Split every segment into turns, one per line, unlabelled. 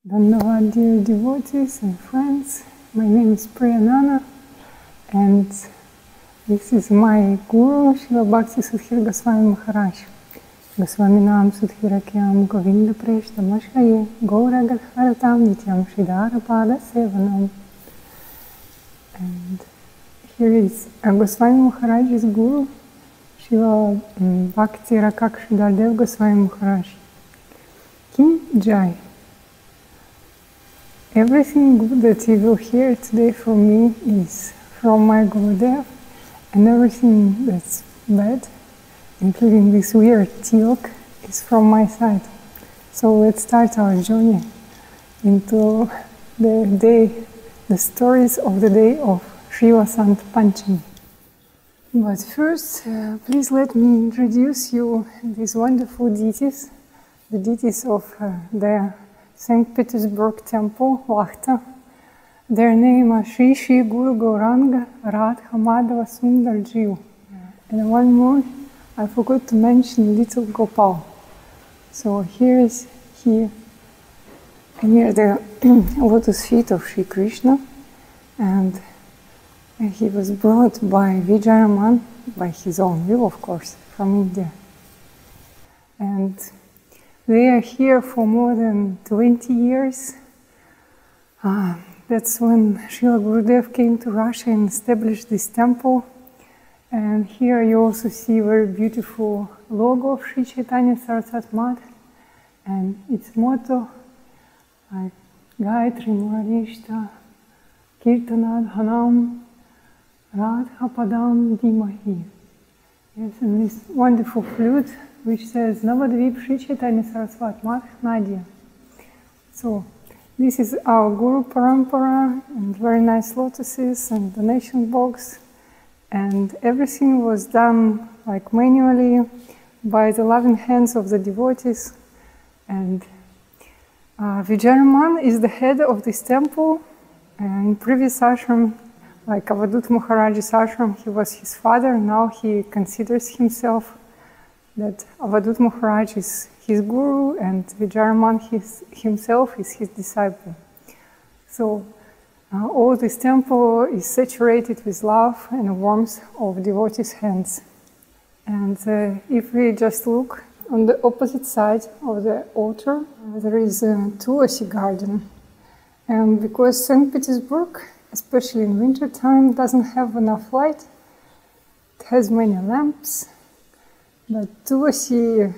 Dhanyavad, dear devotees and friends. My name is Priyanana, and this is my Guru, Srila Bhakti Sudhir Goswami Maharaj. Goswami Nam Sudhirakyam Govinda Preshtamashaye Gaura Gadharatam Nityam Shridhara Pada Sevanam. And here is Goswami Maharaj's Guru, Srila Bhakti Rakakshidhardev Goswami Maharaj. Ki Jai. Everything good that you will hear today from me is from my Gurudev, and everything that's bad, including this weird tilk, is from my side. So let's start our journey into the stories of the day of Sri Vasanta Panchami. But first, please let me introduce you these wonderful deities, the deities of the St. Petersburg temple, Lakhta. Their name are Shri Shri Guru Gauranga Radha Madhava Sundar Jiv. And one more, I forgot to mention little Gopal. So here is he near the lotus feet of Sri Krishna, and he was brought by Vijayaraman, by his own will of course, from India. And they are here for more than 20 years. That's when Srila Gurudev came to Russia and established this temple. And here you also see a very beautiful logo of Sri Chaitanya Saraswati Math, and its motto, like Gayatri Murarishta Kirtanad Hanam Radha Padam Dimahi. Yes, and this wonderful flute which says Navadvip Sri Chaitanya Saraswati Math Nadia. So this is our Guru Parampara, and very nice lotuses and donation box. And everything was done like manually by the loving hands of the devotees. And Vijayaraman is the head of this temple. In previous ashram, like Avadut Maharaj's ashram, he was his father. Now he considers himself that Avadut Maharaj is his guru and Vijayaraman himself is his disciple. So all this temple is saturated with love and warmth of devotees' hands. And if we just look on the opposite side of the altar, there is a Tulasi garden. And because St. Petersburg, especially in winter time, doesn't have enough light, it has many lamps, but Tulasi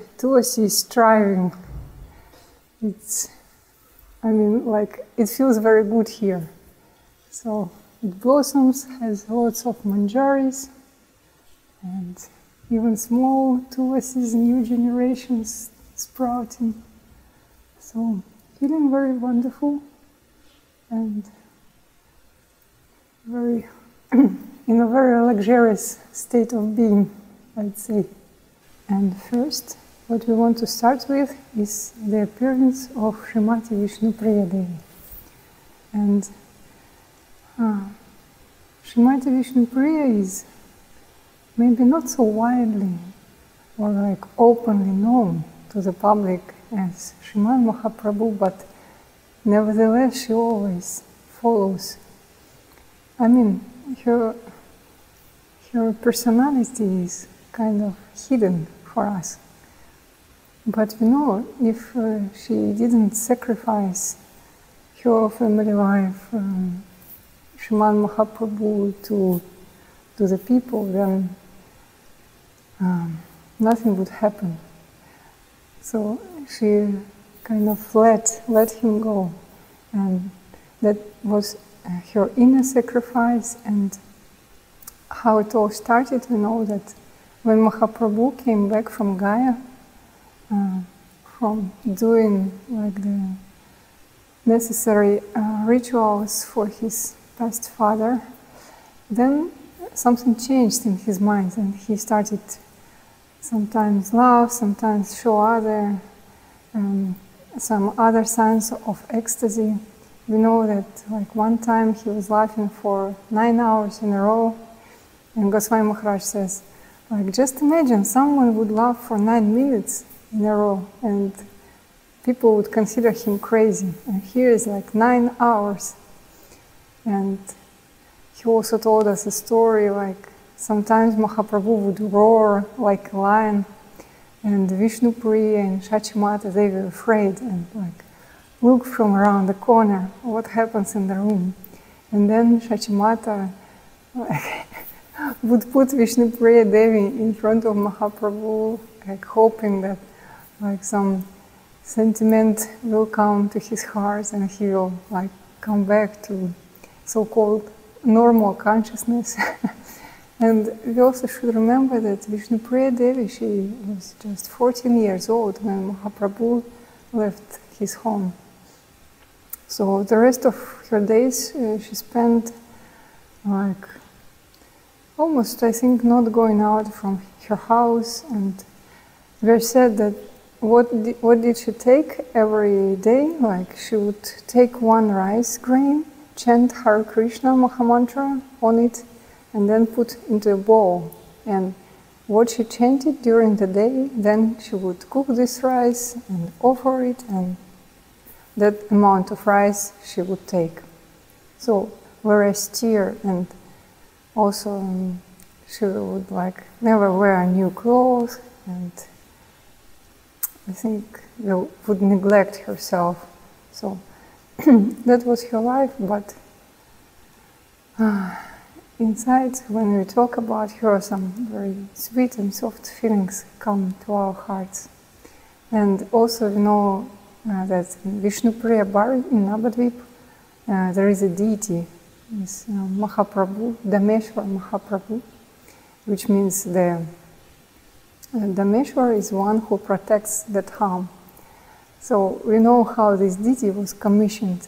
is thriving. It feels very good here. So it blossoms, has lots of manjaris, and even small Tulasis, new generations sprouting. So feeling very wonderful and very in a very luxurious state of being, I'd say. And first, what we want to start with is the appearance of Srimati Vishnu Priya Devi. And Srimati Vishnu Priya is maybe not so widely or like openly known to the public as Sriman Mahaprabhu, but nevertheless she always follows. I mean, her personality is kind of hidden for us. But we know if she didn't sacrifice her family life, Sriman Mahaprabhu to the people, then nothing would happen. So she kind of let him go, and that was her inner sacrifice. And how it all started, we know that when Mahaprabhu came back from Gaya, from doing like the necessary rituals for his past father, then something changed in his mind, and he started sometimes laugh, sometimes show some other signs of ecstasy. We know that like one time he was laughing for 9 hours in a row, and Goswami Maharaj says, like, just imagine someone would laugh for 9 minutes in a row, and people would consider him crazy. And here is like 9 hours. And he also told us a story like sometimes Mahaprabhu would roar like a lion, and Vishnu Priya and Shachimata, they were afraid and like look from around the corner what happens in the room. And then Shachimata like, would put Vishnu Priya Devi in front of Mahaprabhu, like hoping that like some sentiment will come to his heart and he will like come back to so-called normal consciousness. And we also should remember that Vishnu Priya Devi, she was just 14 years old when Mahaprabhu left his home. So the rest of her days she spent like almost, I think, not going out from her house. And we said that what did she take every day? Like she would take one rice grain, chant Hare Krishna Mahamantra on it, and then put into a bowl. And what she chanted during the day, then she would cook this rice and offer it, and that amount of rice she would take. So very austere, and also she would like never wear new clothes, and I think would neglect herself. So that was her life, but inside, when we talk about her, some very sweet and soft feelings come to our hearts. And also we know that in Vishnu Priya Bar in Navadvip, there is a deity, is Mahaprabhu, Dameshwar Mahaprabhu, which means the Dameshwar is one who protects the Dham. So we know how this deity was commissioned.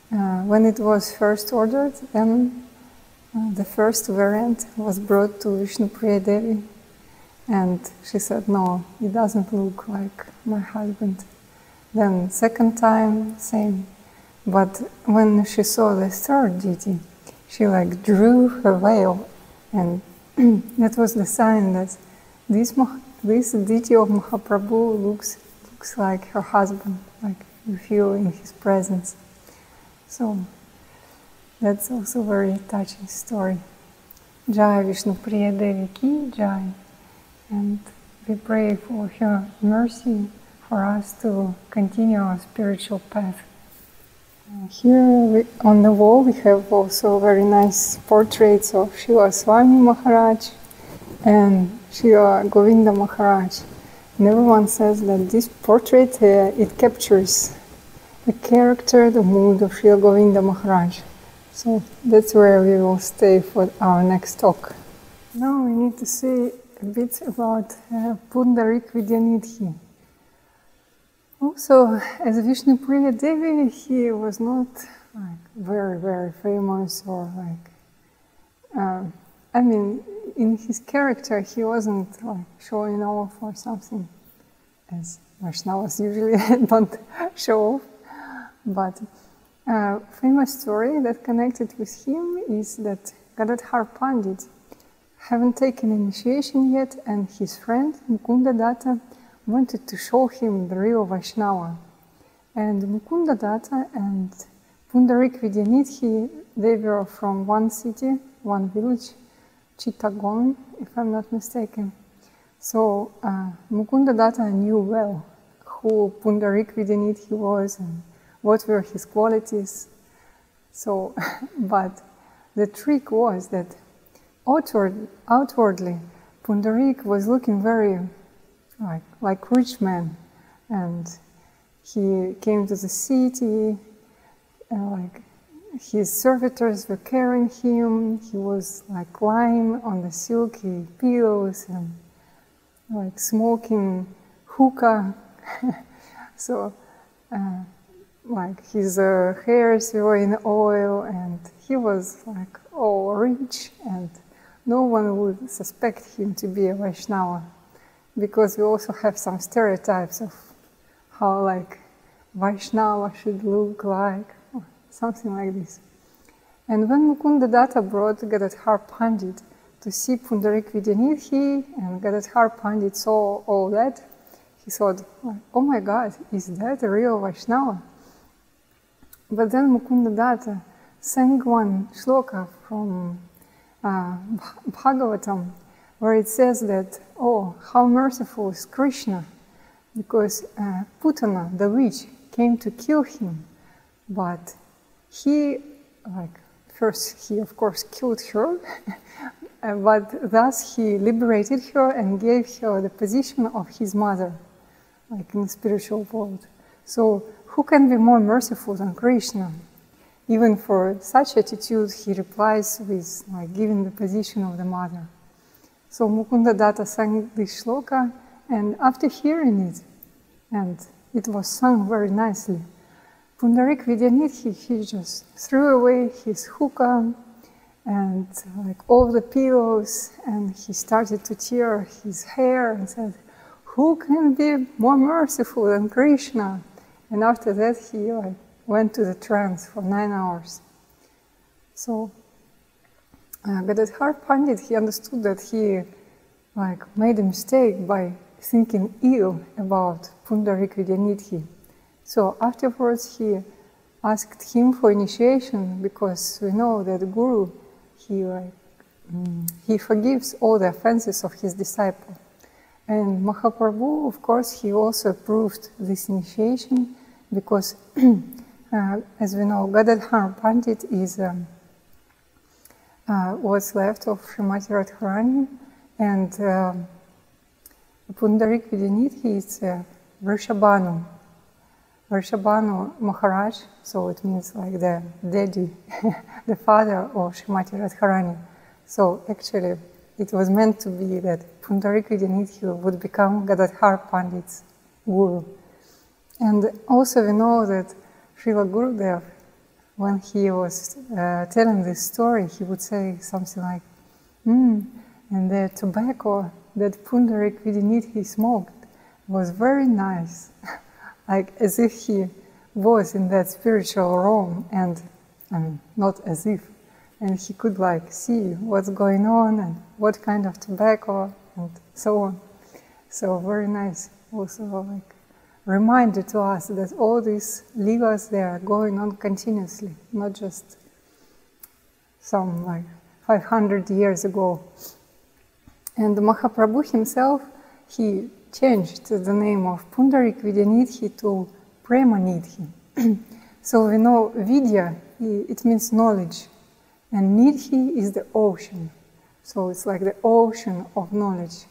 When it was first ordered, then the first variant was brought to Vishnu Priya Devi, and she said, no, it doesn't look like my husband. Then second time, same. But when she saw the third deity, she like drew her veil, and that was the sign that this deity of Mahaprabhu looks like her husband, like you feel in his presence. So that's also a very touching story. Jai Vishnu Priya Devi Ki Jai. And we pray for her mercy for us to continue our spiritual path. Here on the wall we have also very nice portraits of Srila Swami Maharaj and Srila Govinda Maharaj. And everyone says that this portrait, it captures the character, the mood of Srila Govinda Maharaj. So that's where we will stay for our next talk. Now we need to say a bit about Pundarik Vidyanidhi. Also, as Vishnu Priya Devi, he was not like very, very famous or like, I mean, in his character, he wasn't like showing off or something, as Vaishnavas usually don't show off. But famous story that connected with him is that Gadadhar Pandit haven't taken initiation yet, and his friend Mukunda Datta wanted to show him the real Vaishnava. And Mukunda Datta and Pundarik Vidyanidhi, they were from one city, one village, Chittagong, if I'm not mistaken. So Mukunda Datta knew well who Pundarik Vidyanidhi was and what were his qualities. So, but the trick was that outwardly, Pundarik was looking very like rich man, and he came to the city, like his servitors were carrying him, he was like lying on the silky pillows and like smoking hookah. So like his hairs were in oil, and he was like all rich, and no one would suspect him to be a Vaishnava, because we also have some stereotypes of how like Vaishnava should look like, or something like this. And when Mukunda Datta brought Gadadhar Pandit to see Pundarik Vidyanidhi, and Gadadhar Pandit saw all that, he thought, oh my God, is that a real Vaishnava? But then Mukunda Datta sang one shloka from Bhagavatam, where it says that, oh, how merciful is Krishna, because Putana, the witch, came to kill him, but he, first he of course killed her, but thus he liberated her and gave her the position of his mother, like in the spiritual world. So who can be more merciful than Krishna? Even for such attitude, he replies with giving the position of the mother. So Mukunda Datta sang this shloka, and after hearing it, and it was sung very nicely, Pundarik Vidyanidhi, he just threw away his hookah and all the pillows, and he started to tear his hair and said, who can be more merciful than Krishna? And after that, he went to the trance for 9 hours. So Gadadhar Pandit, he understood that he made a mistake by thinking ill about Pundarik Vidyanidhi. So afterwards, he asked him for initiation, because we know that the Guru, he forgives all the offenses of his disciple. And Mahaprabhu, of course, he also approved this initiation, because as we know, Gadadhar Pandit is what's left of Srimati Radharani, and Pundarik Vidyanidhi is Vrishabhanu Maharaj, so it means the daddy, the father of Srimati Radharani. So actually, it was meant to be that Pundarik Vidyanidhi would become Gadadhar Pandit's guru. And also we know that Srila Gurudev, when he was telling this story, he would say something like, and the tobacco that Pundarik Vidyanidhi smoked was very nice, as if he was in that spiritual realm, and not as if, and he could see what's going on and what kind of tobacco and so on. So very nice, also reminder to us that all these leelas, they are going on continuously, not just some 500 years ago. And Mahaprabhu himself, he changed the name of Pundarik Vidyanidhi to Premanidhi. So we know Vidya, it means knowledge, and Nidhi is the ocean. So it's like the ocean of knowledge.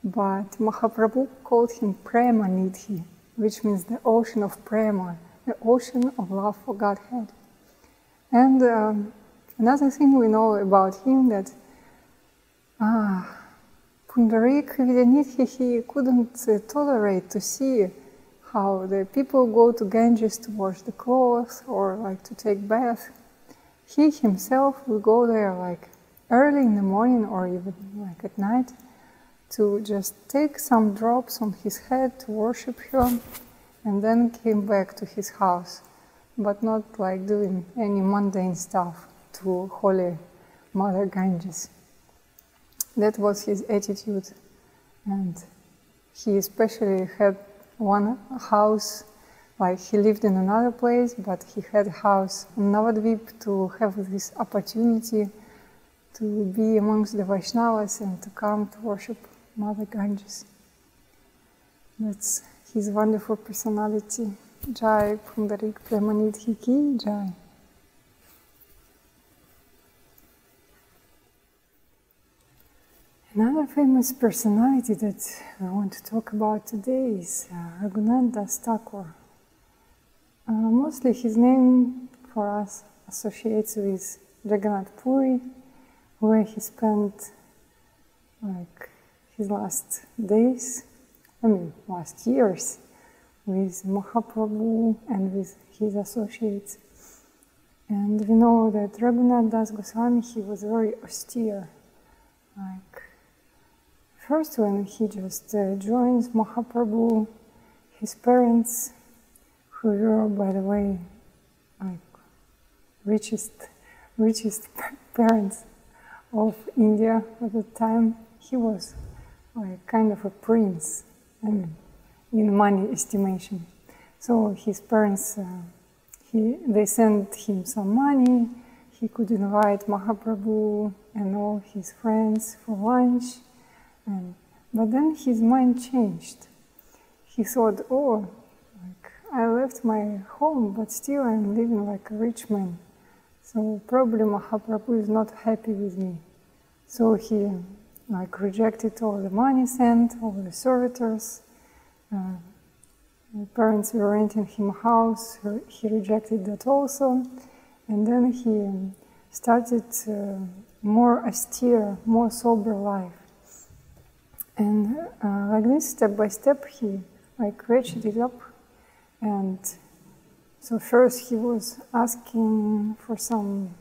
But Mahaprabhu called him Premanidhi, which means the ocean of prema, the ocean of love for Godhead. And another thing we know about him, that Pundarik Vidyanidhi, he couldn't tolerate to see how the people go to Ganges to wash the clothes or to take bath. He himself will go there early in the morning or even at night to just take some drops on his head to worship her, and then came back to his house, but not doing any mundane stuff to Holy Mother Ganges. That was his attitude, and he especially had one house, he lived in another place, but he had a house in Navadvip to have this opportunity to be amongst the Vaishnavas and to come to worship Mother Ganges. That's his wonderful personality. Jai Pundarik Premanidhi ki Jai. Another famous personality that I want to talk about today is Raghunath Das Thakur. Mostly his name for us associates with Jagannath Puri, where he spent his last days, last years, with Mahaprabhu and with his associates. And we know that Raghunath Das Goswami, he was very austere. First, when he just joins Mahaprabhu, his parents, who were, by the way, richest parents of India at the time, he was kind of a prince. in money estimation. So his parents, they sent him some money. He could invite Mahaprabhu and all his friends for lunch. But then his mind changed. He thought, oh, like, I left my home, but still I'm living like a rich man. So probably Mahaprabhu is not happy with me. So he rejected all the money sent, all the servitors. My parents were renting him a house. He rejected that also. And then he started more austere, more sober life. And like this, step by step, he ratcheted it up. And so first he was asking for some,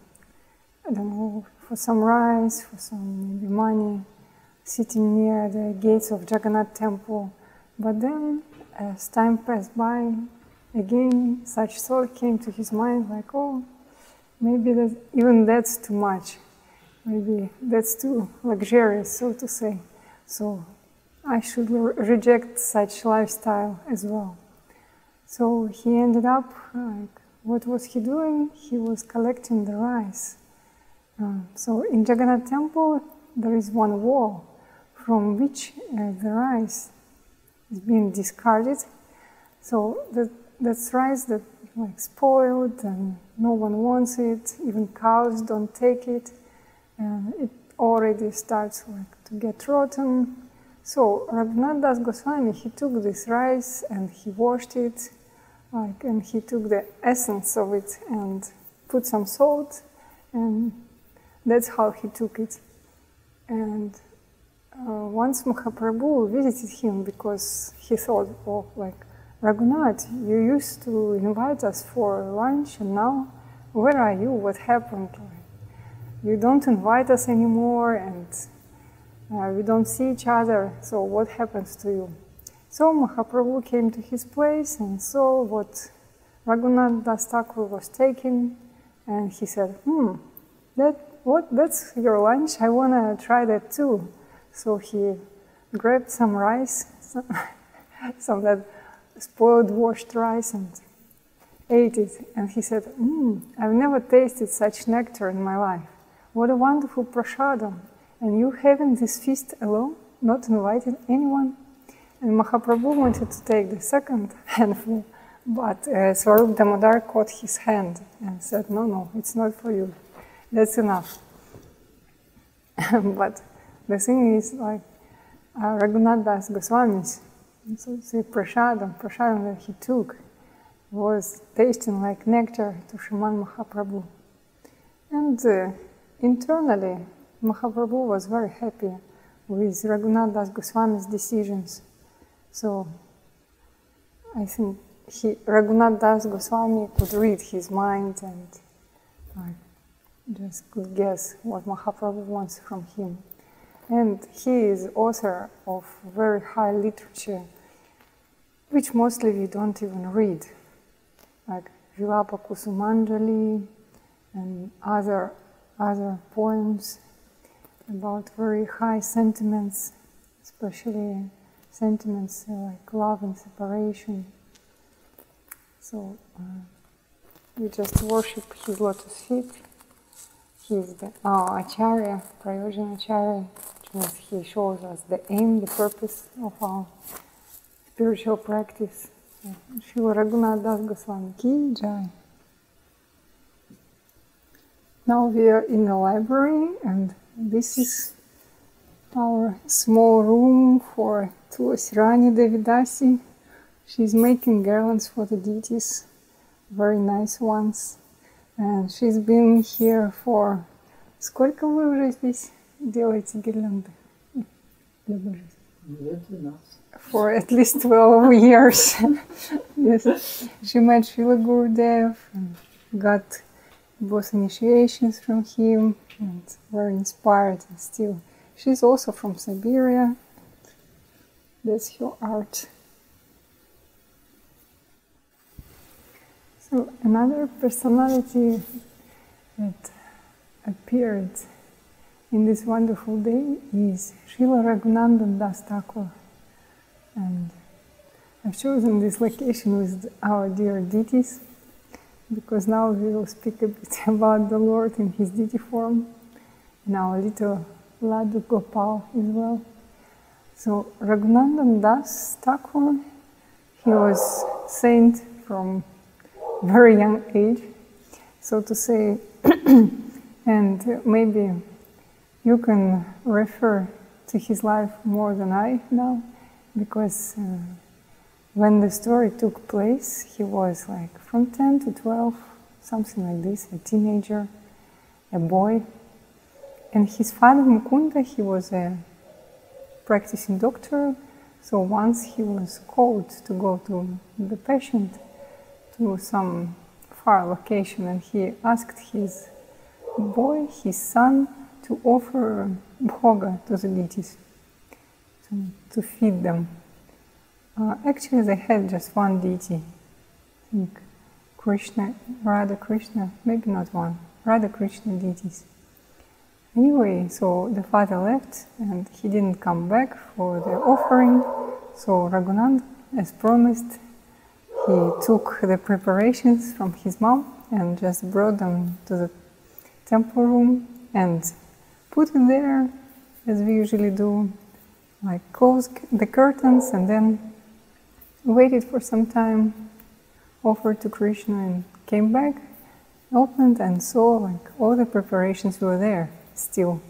I don't know, for some rice, for some maybe money, sitting near the gates of Jagannath temple. But then, as time passed by, again such thought came to his mind, like, oh, maybe even that's too much. Maybe that's too luxurious, so to say. So I should reject such lifestyle as well. So he ended up, what was he doing? He was collecting the rice. So in Jagannath temple, there is one wall from which the rice is being discarded. So that's rice that spoiled and no one wants it, even cows don't take it. And it already starts to get rotten. So Raghunath Das Goswami, he took this rice and he washed it, and he took the essence of it and put some salt, and that's how he took it. And once Mahaprabhu visited him, because he thought, oh, Raghunath, you used to invite us for lunch, and now where are you? What happened? You don't invite us anymore, and we don't see each other, so what happens to you? So Mahaprabhu came to his place and saw what Raghunath Das Thakur was taking, and he said, that's your lunch? I want to try that too. So he grabbed some rice, some that spoiled washed rice, and ate it. And he said, I've never tasted such nectar in my life. What a wonderful prasadam. And you having this feast alone, not inviting anyone? And Mahaprabhu wanted to take the second handful, but Swarup Damodar caught his hand and said, no, it's not for you. That's enough. But the thing is, Raghunath Das Goswami's prasadam that he took was tasting like nectar to Shriman Mahaprabhu. And internally, Mahaprabhu was very happy with Raghunath Das Goswami's decisions. So I think Raghunath Das Goswami could read his mind and just could guess what Mahaprabhu wants from him. And he is author of very high literature, which mostly we don't even read, like Vilapa Kusumanjali and other poems about very high sentiments, especially sentiments like love and separation. So we just worship his lotus feet. He is our Acharya, Prayojana Acharya, which means he shows us the aim, the purpose of our spiritual practice. Srila Raghunath Das Goswami Ki Jai. Now we are in the library, and this is our small room for Tulasi Rani Devidasi. She's making garlands for the deities, very nice ones. And she's been here for... Сколько вы уже здесь делаете гирлянды? For at least 12 years. Yes. She met Srila Gurudev and got both initiations from him, and very inspired, and still. She's also from Siberia. That's her art. So another personality that appeared in this wonderful day is Srila Raghunandan Das Thakur. And I've chosen this location with our dear deities because now we will speak a bit about the Lord in his deity form and our little Ladu Gopal as well. So Raghunandan Das Thakur, he was saint from very young age, so to say, and maybe you can refer to his life more than I now, because when the story took place, he was like from 10 to 12, something like this, a teenager, a boy. And his father Mukunda, he was a practicing doctor, so once he was called to go to the patient to some far location, and he asked his boy, his son, to offer bhoga to the deities, to feed them. Actually, they had just one deity, I think Krishna, Radha Krishna, maybe not one, Radha Krishna deities. Anyway, so the father left and he didn't come back for the offering, so Raghunandan, as promised, he took the preparations from his mom and just brought them to the temple room and put it there, as we usually do, like close the curtains and then waited for some time, offered to Krishna and came back, opened and saw like all the preparations were there still.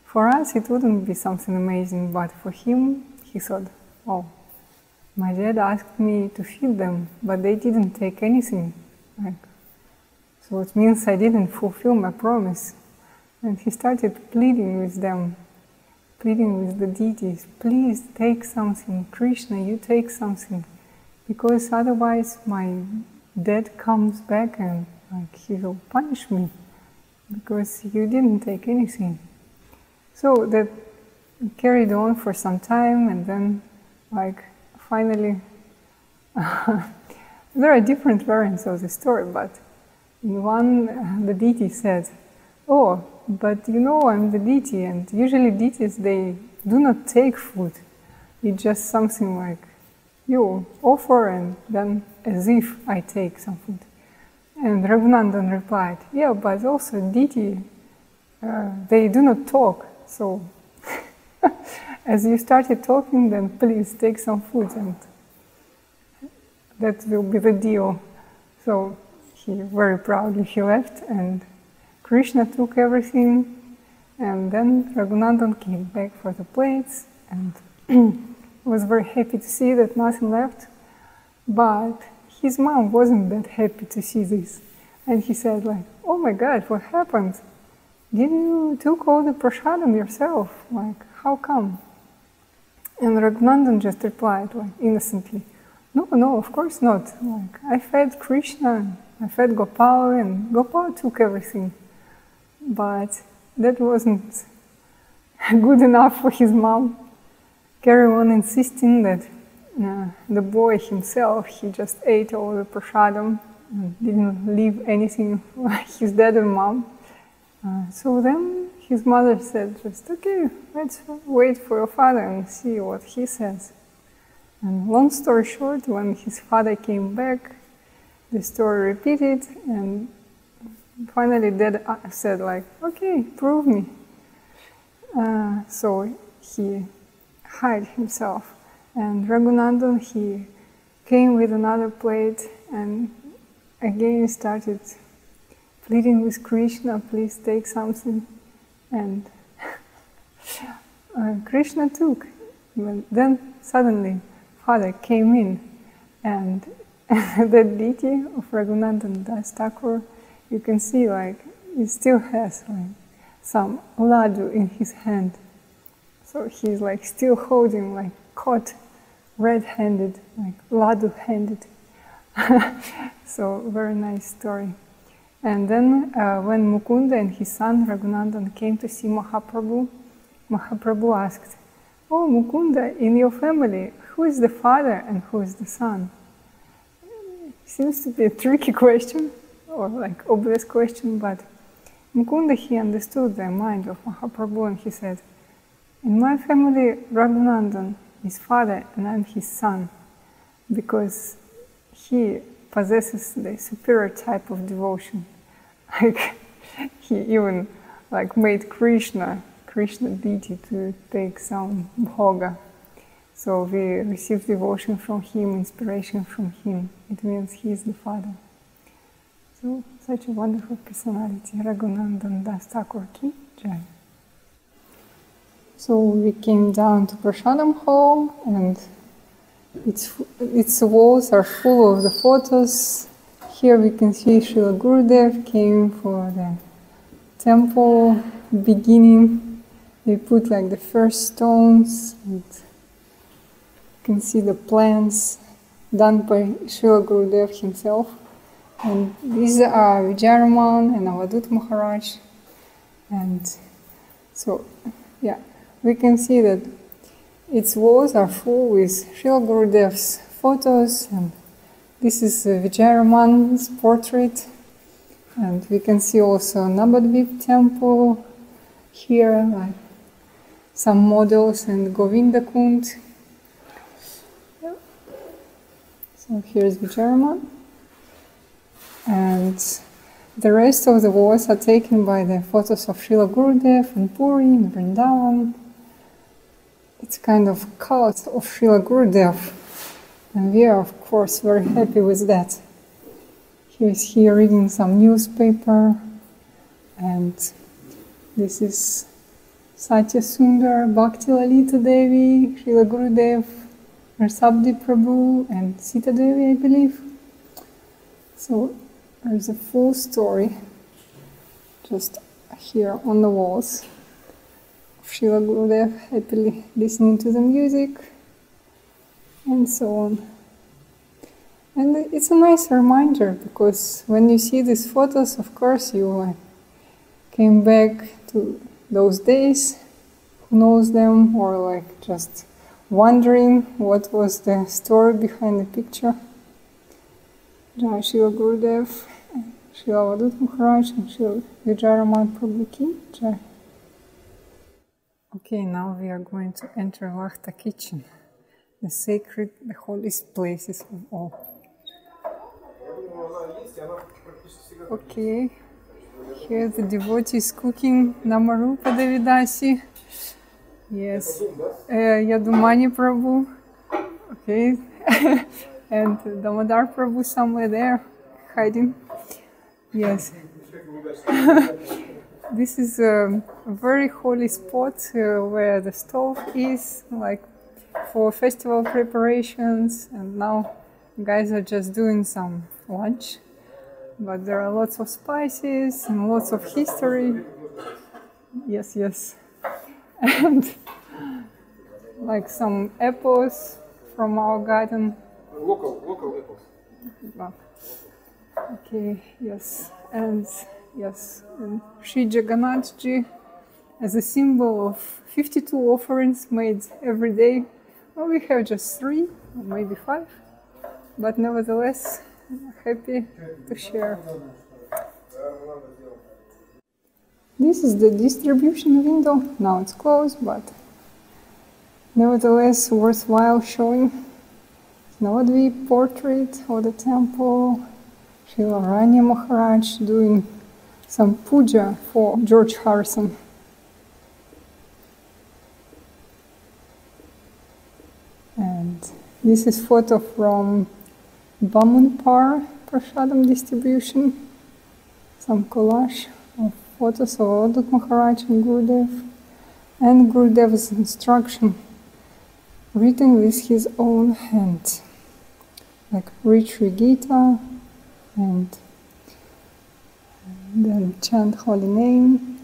For us it wouldn't be something amazing, but for him, he thought, oh, my dad asked me to feed them, but they didn't take anything. So it means I didn't fulfill my promise. And he started pleading with them, pleading with the deities, please take something, Krishna, you take something, because otherwise my dad comes back and he will punish me, because you didn't take anything. So that carried on for some time, and then finally, there are different variants of the story, but in one, the deity said, oh, but you know I'm the deity, and usually deities, they do not take food. It's just something like you offer and then as if I take some food. And Raghunandan replied, yeah, but also deity, they do not talk, so as you started talking, then please take some food and that will be the deal. So he very proudly he left, and Krishna took everything, and then Raghunandan came back for the plates and was very happy to see that nothing left. But his mom wasn't that happy to see this. And he said oh my God, what happened? Did you took all the prasadam yourself? How come? And Raghunandan just replied innocently, no, of course not. I fed Krishna, I fed Gopal, and Gopal took everything. But that wasn't good enough for his mom. Carry on insisting that the boy himself, he just ate all the prasadam and didn't leave anything for his dad and mom. So then his mother said, okay, let's wait for your father and see what he says. And long story short, when his father came back, the story repeated, and finally dad said okay, prove me. So he hid himself, and Raghunandan, he came with another plate and again started pleading with Krishna, please take something. And Krishna took. Then suddenly father came in, and the deity of Raghunandan Das Thakur, you can see he still has some ladu in his hand. So he's still holding caught red-handed, ladu-handed. So very nice story. And then when Mukunda and his son Raghunandan came to see Mahaprabhu, Mahaprabhu asked, oh Mukunda, in your family, who is the father and who is the son? Seems to be a tricky question, or obvious question, but Mukunda, he understood the mind of Mahaprabhu, and he said, in my family, Raghunandan is father and I'm his son. because he possesses the superior type of devotion. Like he even made Krishna deity to take some bhoga. So we receive devotion from him, inspiration from him. It means he is the Father. So such a wonderful personality, Raghunandan Das Thakur ki Jai. So we came down to Prasadam Hall, and its walls are full of the photos. Here we can see Srila Gurudev came for the temple beginning. They put the first stones, and you can see the plans done by Srila Gurudev himself. And these are Vijayaraman and Avadut Maharaj. And so, yeah, we can see that its walls are full with Srila Gurudev's photos, and this is Vijayaraman's portrait. And we can see also Nabadvip temple here, some models, and Govinda Kund. Yeah. So here's Vijayaraman. And the rest of the walls are taken by the photos of Srila Gurudev in Puri, in Vrindavan. It's kind of cult of Srila Gurudev, and we are of course very happy with that. He is here reading some newspaper, and this is Satya Sundar, Bhakti Lalita Devi, Srila Gurudev, Rasabdi Prabhu, and Sita Devi, I believe. So there's a full story just here on the walls of Srila Gurudev happily listening to the music and so on. And it's a nice reminder, because when you see these photos, of course you came back to those days, who knows them, or just wondering what was the story behind the picture. Jai Srila Gurudev, Srila Avadut Maharaj, and Srila Vijayaraman Prabhu ki Jai. Okay, now we are going to enter Lakhta kitchen, the sacred, the holiest places of all. Okay, here the devotees cooking Namarupa Devidasi. Yes, Yadumani Prabhu. Okay, and Damodar Prabhu somewhere there, hiding. Yes. This is a very holy spot where the stove is, for festival preparations, and now guys are just doing some lunch. But there are lots of spices and lots of history. Yes, yes. And some apples from our garden. Local apples. Okay, yes. And yes, and Sri Jagannath Ji as a symbol of 52 offerings made every day. Well, we have just 3, or maybe 5, but nevertheless, happy to share. This is the distribution window. Now it's closed, but nevertheless worthwhile showing. Navadvip portrait of the temple. Srila Rani Maharaj doing some puja for George Harrison. And this is photo from Bamunpar Prasadam distribution. Some collage of photos of Avadut Maharaj and Gurudev. And Gurudev's instruction written with his own hand. Read Sri Gita and then chant holy name.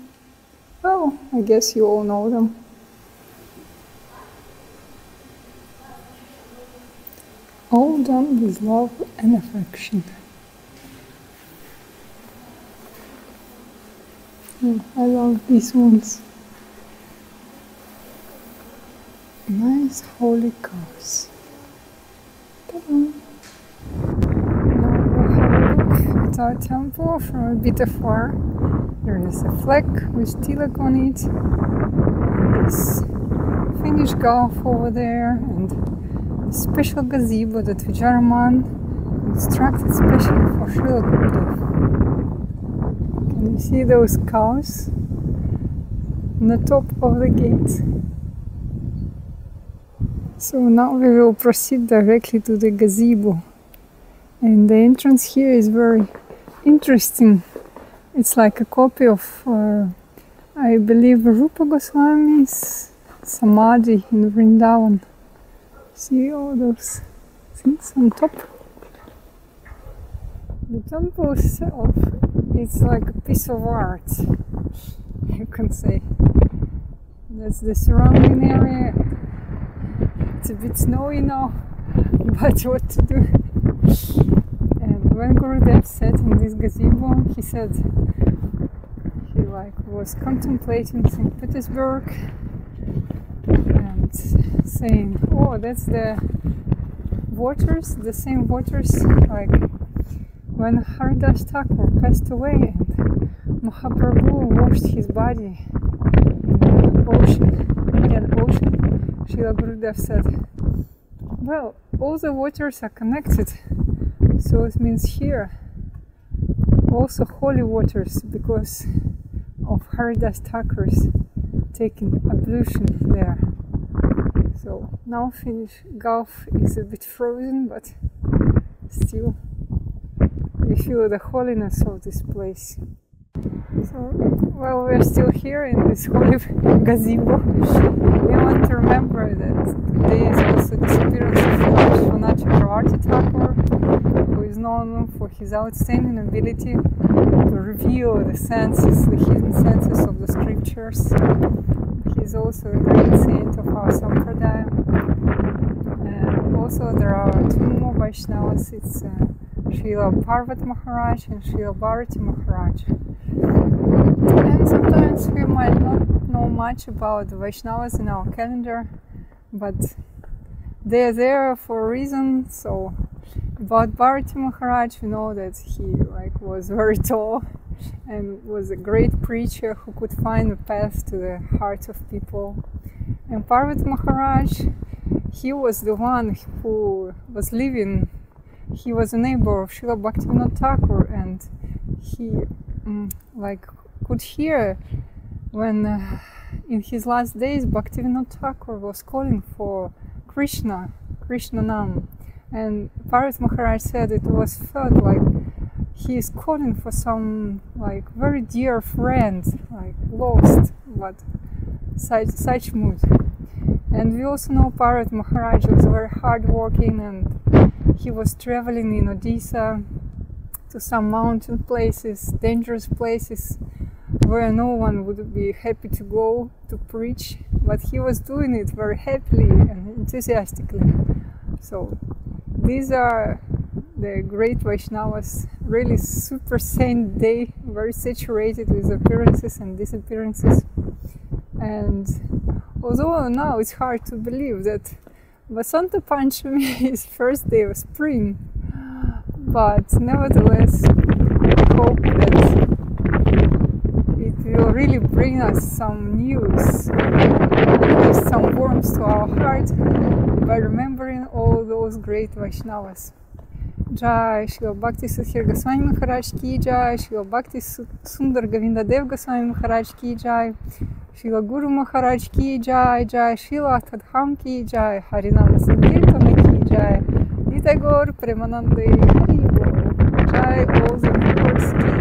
Well, I guess you all know them. All done with love and affection. I love these ones. Nice holy cows. Ta-da! At our temple from a bit afar. There is a flag with tilak on it, and this Finnish Gulf over there, and special gazebo that Vijayaraman constructed specially for Srila Gurudev. Can you see those cows on the top of the gate? So now we will proceed directly to the gazebo. And the entrance here is very interesting. It's like a copy of, I believe, Rupa Goswami's Samadhi in Vrindavan. See all those things on top? The temple itself is like a piece of art, you can say. That's the surrounding area. It's a bit snowy now, but what to do? And when Gurudev sat in this gazebo, he said he was contemplating St. Petersburg and saying, oh, that's the waters, the same waters like when Haridas Thakur passed away and Mahaprabhu washed his body in the ocean, Indian Ocean. Srila Gurudev said, well, all the waters are connected, so it means here also holy waters because of Haridas Thakur's taking ablution there. So now Finnish Gulf is a bit frozen, but still we feel the holiness of this place. So, while we're still here in this holy gazebo, we want to remember that today is also the disappearance of Vasanta Thakur, who is known for his outstanding ability to reveal the senses, the hidden senses of the scriptures. He is also a great saint of our Sampradaya. And also there are two more Vaishnavas, it's Srila Parvat Maharaj and Srila Bharati Maharaj. And sometimes we might not know much about the Vaishnavas in our calendar, but they're there for a reason. So about Bharati Maharaj, we know that he was very tall and was a great preacher who could find a path to the hearts of people. And Parvat Maharaj, he was the one who was living, he was a neighbor of Srila Bhaktivinoda Thakur, and he could hear when in his last days Bhaktivinoda Thakur was calling for Krishna Nam, and Parvat Maharaj said it was felt like he is calling for some very dear friend, lost, but such mood. And we also know Parvat Maharaj was very hardworking, and he was traveling in Odisha to some mountain places, dangerous places where no one would be happy to go to preach, but he was doing it very happily and enthusiastically. So these are the great Vaishnavas, really super saint day, very saturated with appearances and disappearances. And although now it's hard to believe that Vasanta Panchami is first day of spring, but nevertheless we hope that it will really bring us some news, at least some warmth to our heart by remembering all those great Vaishnavas. Jai Srila Bhakti Sudhir Goswami Maharaj ki Jai, Srila Bhakti Sundar Govinda Dev Goswami Maharaj ki Jai, Srila Guru Maharaj ki Jai, Jai Srila Tadham ki Jai, Harinam Sankirtana ki Jai, Gita Gaur Premanande Hari Bol, Jai all the viewers ki